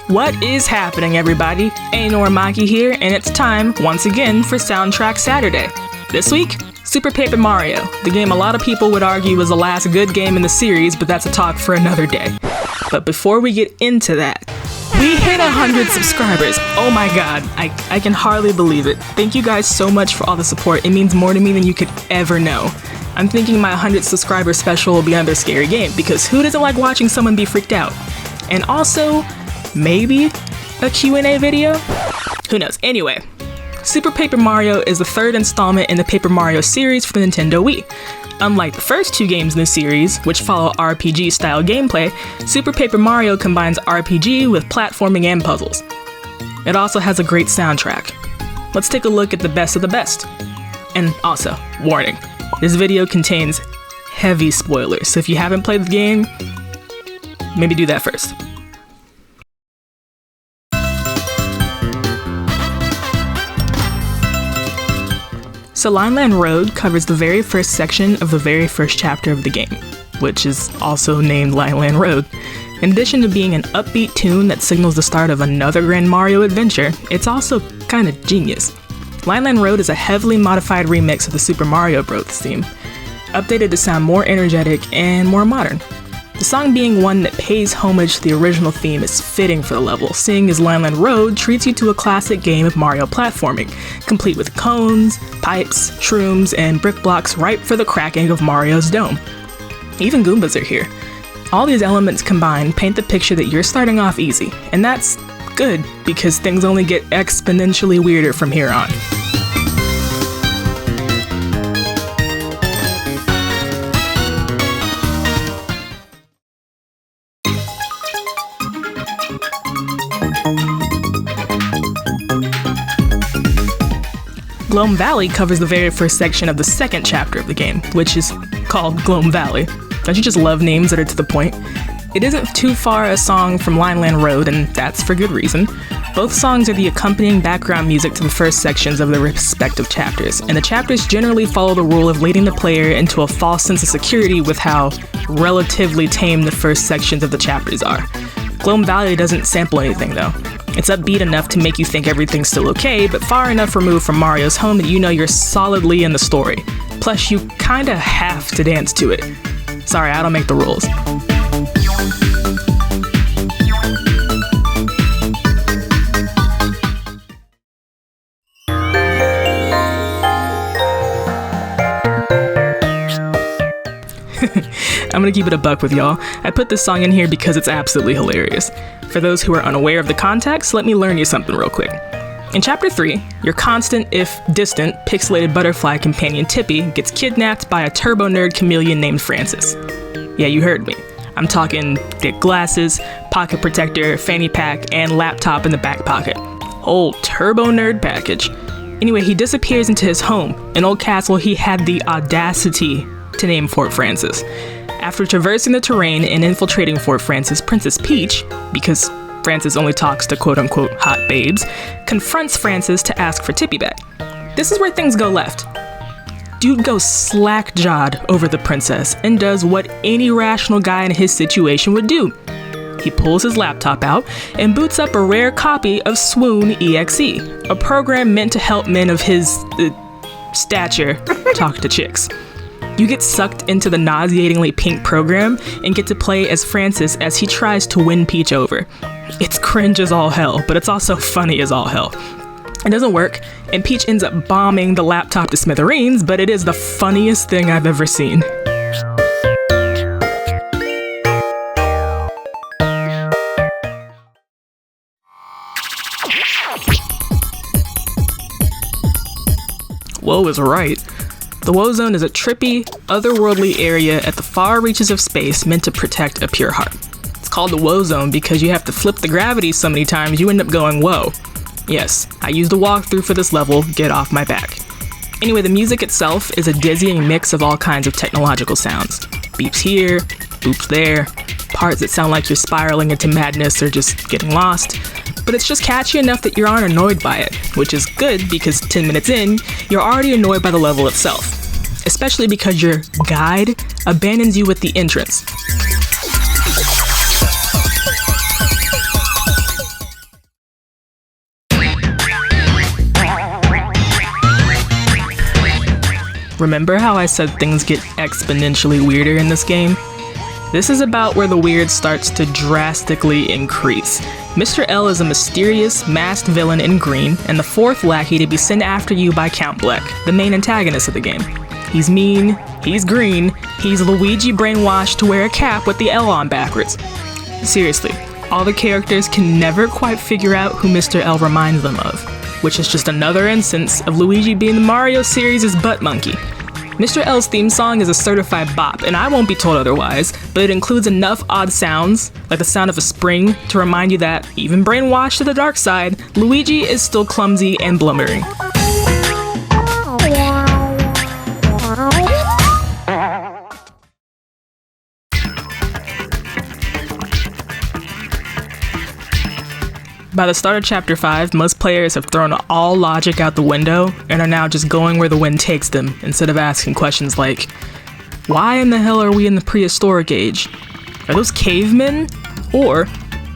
What is happening, everybody? AlexNorimaki here, and it's time, once again, for Soundtrack Saturday. This week, Super Paper Mario, the game a lot of people would argue was the last good game in the series, but that's a talk for another day. But before we get into that, we hit 100 subscribers. Oh my god, I can hardly believe it. Thank you guys so much for all the support. It means more to me than you could ever know. I'm thinking my 100 subscriber special will be another scary game, because who doesn't like watching someone be freaked out? And also, maybe a Q&A video? Who knows? Anyway, Super Paper Mario is the third installment in the Paper Mario series for the Nintendo Wii. Unlike the first two games in the series, which follow RPG-style gameplay, Super Paper Mario combines RPG with platforming and puzzles. It also has a great soundtrack. Let's take a look at the best of the best. And also, warning, this video contains heavy spoilers, so if you haven't played the game, maybe do that first. So Lineline Road covers the very first section of the very first chapter of the game, which is also named Lineline Road. In addition to being an upbeat tune that signals the start of another Grand Mario adventure, it's also kinda genius. Lineline Road is a heavily modified remix of the Super Mario Bros. Theme, updated to sound more energetic and more modern. The song being one that pays homage to the original theme is fitting for the level, seeing as Lineline Road treats you to a classic game of Mario platforming, complete with cones, pipes, shrooms, and brick blocks ripe for the cracking of Mario's dome. Even Goombas are here. All these elements combined paint the picture that you're starting off easy, and that's good, because things only get exponentially weirder from here on. Gloom Valley covers the very first section of the second chapter of the game, which is called Gloom Valley. Don't you just love names that are to the point? It isn't too far a song from Lineline Road, and that's for good reason. Both songs are the accompanying background music to the first sections of their respective chapters, and the chapters generally follow the rule of leading the player into a false sense of security with how relatively tame the first sections of the chapters are. Gloom Valley doesn't sample anything, though. It's upbeat enough to make you think everything's still okay, but far enough removed from Mario's home that you know you're solidly in the story. Plus, you kinda have to dance to it. Sorry, I don't make the rules. I'm gonna keep it a buck with y'all. I put this song in here because it's absolutely hilarious. For those who are unaware of the context, let me learn you something real quick. In Chapter 3, your constant, if distant, pixelated butterfly companion Tippy gets kidnapped by a turbo-nerd chameleon named Francis. Yeah, you heard me. I'm talking thick glasses, pocket protector, fanny pack, and laptop in the back pocket. Whole turbo-nerd package. Anyway, he disappears into his home, an old castle he had the audacity to name Fort Francis. After traversing the terrain and infiltrating Fort Francis, Princess Peach, because Francis only talks to quote-unquote hot babes, confronts Francis to ask for Tippy back. This is where things go left. Dude goes slack-jawed over the princess and does what any rational guy in his situation would do. He pulls his laptop out and boots up a rare copy of Swoon.exe, a program meant to help men of his stature talk to chicks. You get sucked into the nauseatingly pink program and get to play as Francis as he tries to win Peach over. It's cringe as all hell, but it's also funny as all hell. It doesn't work, and Peach ends up bombing the laptop to smithereens, but it is the funniest thing I've ever seen. Woe is right. The Ozone is a trippy, otherworldly area at the far reaches of space meant to protect a pure heart. It's called the Ozone because you have to flip the gravity so many times you end up going whoa. Yes, I used a walkthrough for this level, get off my back. Anyway, the music itself is a dizzying mix of all kinds of technological sounds. Beeps here, boops there, parts that sound like you're spiraling into madness or just getting lost. But it's just catchy enough that you aren't annoyed by it, which is good because 10 minutes in, you're already annoyed by the level itself. Especially because your guide abandons you with the entrance. Remember how I said things get exponentially weirder in this game? This is about where the weird starts to drastically increase. Mr. L is a mysterious, masked villain in green, and the fourth lackey to be sent after you by Count Bleck, the main antagonist of the game. He's mean, he's green, he's Luigi brainwashed to wear a cap with the L on backwards. Seriously, all the characters can never quite figure out who Mr. L reminds them of, which is just another instance of Luigi being the Mario series' butt monkey. Mr. L's theme song is a certified bop, and I won't be told otherwise, but it includes enough odd sounds, like the sound of a spring, to remind you that, even brainwashed to the dark side, Luigi is still clumsy and blubbering. By the start of Chapter 5, most players have thrown all logic out the window and are now just going where the wind takes them, instead of asking questions like, why in the hell are we in the prehistoric age? Are those cavemen? Or,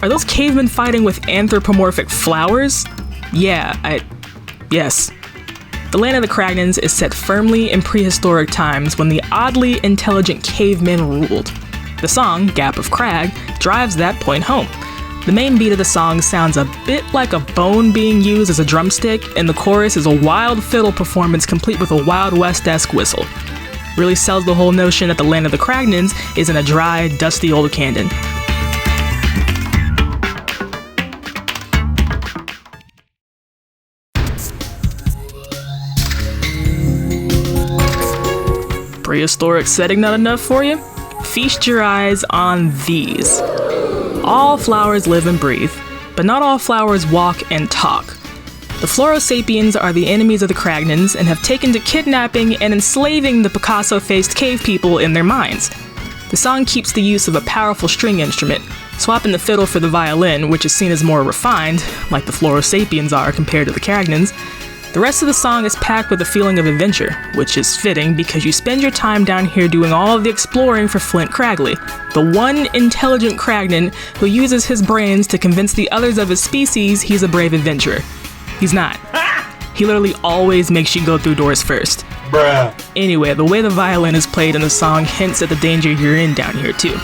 are those cavemen fighting with anthropomorphic flowers? Yes. The land of the Kragnans is set firmly in prehistoric times when the oddly intelligent cavemen ruled. The song, Gap of Krag, drives that point home. The main beat of the song sounds a bit like a bone being used as a drumstick, and the chorus is a wild fiddle performance complete with a Wild West-esque whistle. Really sells the whole notion that the land of the Kragnans is in a dry, dusty old canyon. Prehistoric setting not enough for you? Feast your eyes on these. All flowers live and breathe, but not all flowers walk and talk. The Florosapiens are the enemies of the Kragnans and have taken to kidnapping and enslaving the Picasso-faced cave people in their minds. The song keeps the use of a powerful string instrument, swapping the fiddle for the violin, which is seen as more refined, like the Florosapiens are compared to the Kragnans. The rest of the song is packed with a feeling of adventure, which is fitting because you spend your time down here doing all of the exploring for Flint Cragley, the one intelligent Kragnan who uses his brains to convince the others of his species he's a brave adventurer. He's not. He literally always makes you go through doors first. Bruh. Anyway, the way the violin is played in the song hints at the danger you're in down here too.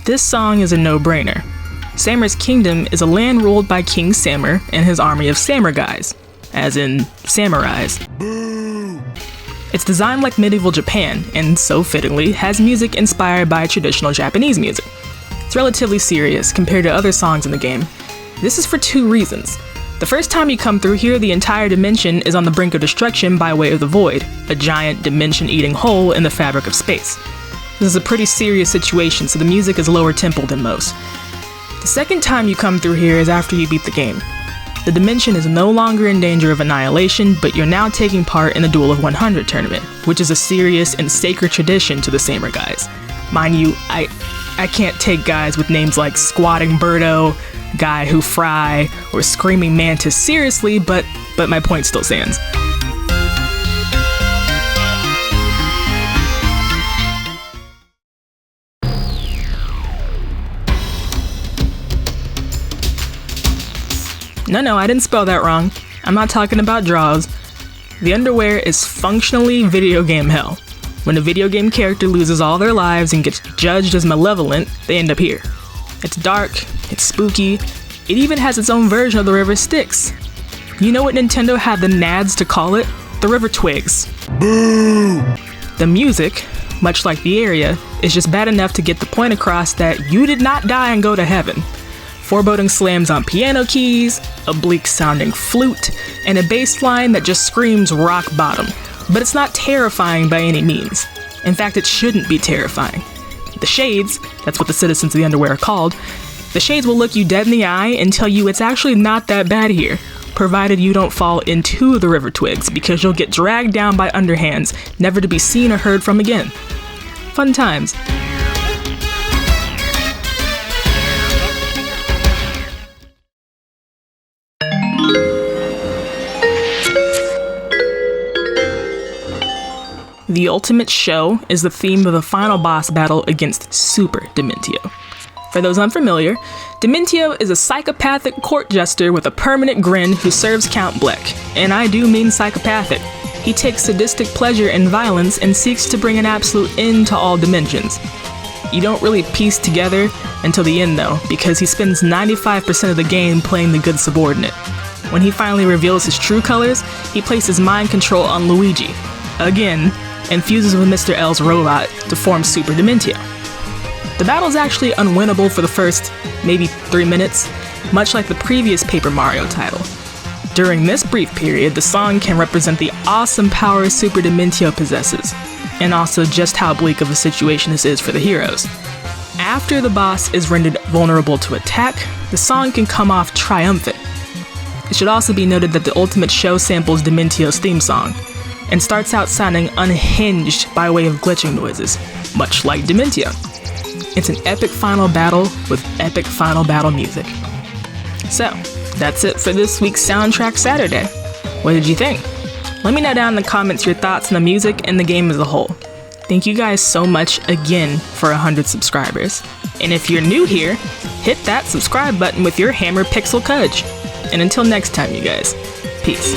This song is a no-brainer. Samur's kingdom is a land ruled by King Samur and his army of Samur guys, as in samurais. Boo. It's designed like medieval Japan, and so fittingly has music inspired by traditional Japanese music. It's relatively serious compared to other songs in the game. This is for two reasons. The first time you come through here, the entire dimension is on the brink of destruction by way of the Void, a giant dimension-eating hole in the fabric of space. This is a pretty serious situation, so the music is lower tempo than most. The second time you come through here is after you beat the game. The dimension is no longer in danger of annihilation, but you're now taking part in the Duel of 100 tournament, which is a serious and sacred tradition to the Samur guys. Mind you, I can't take guys with names like Squatting Birdo, Guy Who Fry, or Screaming Mantis seriously, but my point still stands. No, I didn't spell that wrong. I'm not talking about draws. The underwear is functionally video game hell. When a video game character loses all their lives and gets judged as malevolent, they end up here. It's dark, it's spooky, it even has its own version of the river Styx. You know what Nintendo had the nads to call it? The River Twigs. Boo! The music, much like the area, is just bad enough to get the point across that you did not die and go to heaven. Foreboding slams on piano keys, a bleak-sounding flute, and a bass line that just screams rock bottom. But it's not terrifying by any means. In fact, it shouldn't be terrifying. The Shades, that's what the citizens of the underwear are called, the Shades will look you dead in the eye and tell you it's actually not that bad here, provided you don't fall into the River Twigs, because you'll get dragged down by underhands, never to be seen or heard from again. Fun times. The ultimate show is the theme of the final boss battle against Super Dementio. For those unfamiliar, Dementio is a psychopathic court jester with a permanent grin who serves Count Bleck, and I do mean psychopathic. He takes sadistic pleasure in violence and seeks to bring an absolute end to all dimensions. You don't really piece together until the end though, because he spends 95% of the game playing the good subordinate. When he finally reveals his true colors, he places mind control on Luigi, again, and fuses with Mr. L's robot to form Super Dementio. The battle's actually unwinnable for the first, maybe 3 minutes, much like the previous Paper Mario title. During this brief period, the song can represent the awesome power Super Dementio possesses, and also just how bleak of a situation this is for the heroes. After the boss is rendered vulnerable to attack, the song can come off triumphant. It should also be noted that the ultimate show samples Dementio's theme song, and starts out sounding unhinged by way of glitching noises, much like Dementio. It's an epic final battle with epic final battle music. So, that's it for this week's Soundtrack Saturday. What did you think? Let me know down in the comments your thoughts on the music and the game as a whole. Thank you guys so much again for 100 subscribers. And if you're new here, hit that subscribe button with your hammer pixel cudge. And until next time, you guys, peace.